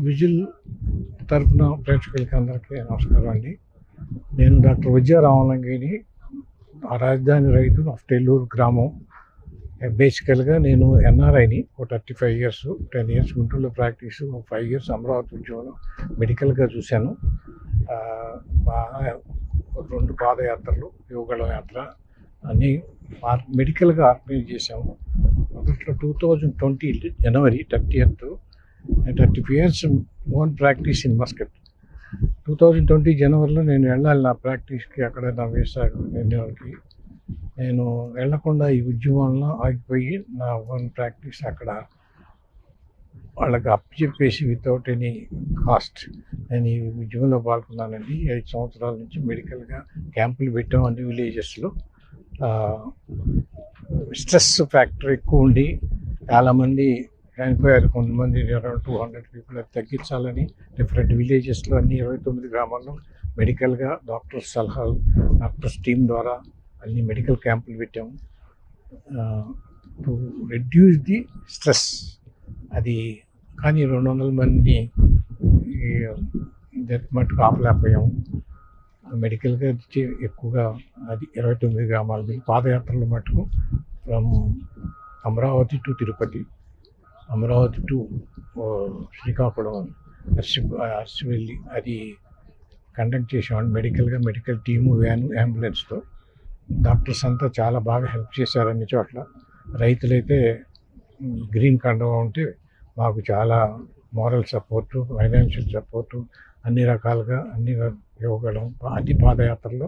Whistle తరపున ప్రేక్షకులకి అందరికీ నమస్కారం అండి. నేను డాక్టర్ విజయ రామలింగిని, రాజధాని రైతు ఆఫ్ టెల్లూరు గ్రామం. బేసికల్గా నేను ఎన్ఆర్ఐని. 35 ఇయర్స్, 10 ఇయర్స్ గుంటూరులో ప్రాక్టీసు, 5 ఇయర్స్ అమరావతి ఉద్యోగంలో మెడికల్గా చూశాను. బాగా 2 పాదయాత్రలు, యువగళం యాత్ర అన్నీ మెడికల్గా ఆర్గనైజ్ చేశాము. మొదట్లో 2020 జనవరి 30th 35 years own practice in Muscat. 2020 జనవరిలో నేను వెళ్ళాలి నా ప్రాక్టీస్కి, అక్కడ నా వీసా ఎన్నికలకి. నేను వెళ్లకుండా ఈ ఉద్యమంలో ఆగిపోయి నా ఓన్ ప్రాక్టీస్ అక్కడ వాళ్ళకి అప్పచెప్పేసి వితౌట్ ఎనీ కాస్ట్ నేను ఈ ఉద్యమంలో పాల్గొన్నానండి. 5 సంవత్సరాల నుంచి మెడికల్గా క్యాంపులు పెట్టాం అన్ని విలేజెస్లో. స్ట్రెస్ ఫ్యాక్టర్ ఎక్కువ ఉండి చాలామంది చనిపోయారు. కొంతమంది అరౌండ్ 200 పీపుల్. అది తగ్గించాలని డిఫరెంట్ విలేజెస్లో అన్ని 29 గ్రామాల్లో మెడికల్గా డాక్టర్స్ సలహాలు, డాక్టర్స్ టీమ్ ద్వారా అన్ని మెడికల్ క్యాంపులు పెట్టాము టు రెడ్యూస్ ది స్ట్రెస్. అది కానీ 200 మంది మటుకు ఆపలేకపోయాము. మెడికల్గా ఎక్కువగా అది 29 గ్రామాలు. పాదయాత్రలు మటుకు from Amaravati to Tirupati, Amaravati to Srikakulam, Arasavalli అది కండక్ట్ చేసామండి మెడికల్గా. మెడికల్ టీము, వ్యాను, అంబులెన్స్తో. డాక్టర్స్ అంతా చాలా బాగా హెల్ప్ చేశారు అన్ని చోట్ల. రైతులైతే గ్రీన్ కండవా ఉంటే మాకు చాలా మోరల్ సపోర్టు, ఫైనాన్షియల్ సపోర్టు అన్ని రకాలుగా అన్ని ఇవ్వగలం. అన్ని పాదయాత్రలో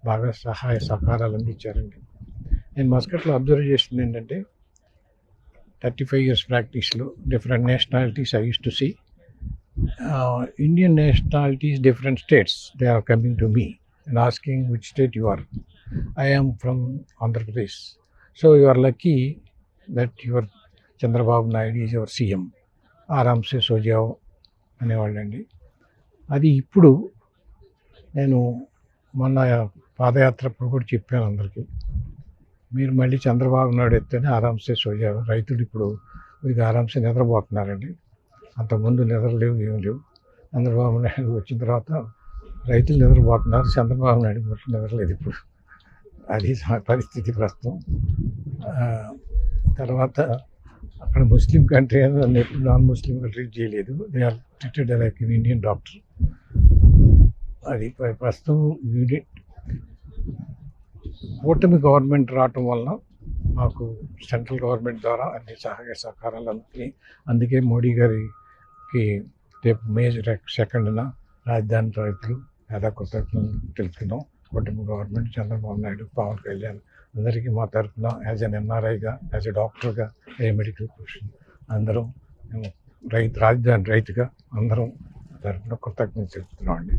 బాగా సహాయ సహకారాలు అందించారండి. నేను మస్కట్లో అబ్జర్వ్ చేస్తుంది ఏంటంటే 35 ఇయర్స్ ప్రాక్టీస్లో different nationalities I use to see. Indian nationalities, different states, they are coming to me and asking which state you are. I am from Andhra Pradesh. So you are lucky that your Chandrababu Naidu is your CM. ఆరామ్సే సోజావ్ అనేవాళ్ళండి. అది ఇప్పుడు నేను మొన్న పాదయాత్రప్పుడు కూడా చెప్పాను అందరికీ, మీరు మళ్ళీ చంద్రబాబు నాయుడు ఎత్తేనే ఆరామ్సే సోజావ్. రైతులు ఇప్పుడు ఇది ఆరామ్సే నిద్రపోతున్నారండి. అంతకుముందు నిద్రలేవు, ఏం లేవు. చంద్రబాబు నాయుడు వచ్చిన తర్వాత రైతులు నిద్రపోతున్నారు, చంద్రబాబు నాయుడు మొత్తం నిద్రలేదు ఇప్పుడు. అది పరిస్థితి ప్రస్తుతం. తర్వాత అక్కడ ముస్లిం కంట్రీ అని నన్ను ఎప్పుడు నాన్ ముస్లింగా ట్రీట్ చేయలేదు. They are treated like in Indian doctor. అది ప్రస్తుతం కూటమి గవర్నమెంట్ రావటం వలన మాకు సెంట్రల్ గవర్నమెంట్ ద్వారా అన్ని సహాయ సహకారాలు అందుతాయి. అందుకే మోడీ గారికి రేపు మే 2న రాజధాని రైతులు లేదా కృతజ్ఞతలు తెలుపుతున్నాం. కూటమి గవర్నమెంట్, చంద్రబాబు నాయుడు, పవన్ కళ్యాణ్ అందరికీ మా తరఫున యాజ్ అన్ ఎన్ఆర్ఐగా, యాజ్ ఎ డాక్టర్గా, ఏ మెడికల్ ప్రొఫెషన్ అందరం రాజధాని రైతుగా అందరం తరఫున కృతజ్ఞతలు తెలుపుతున్నాం అండి.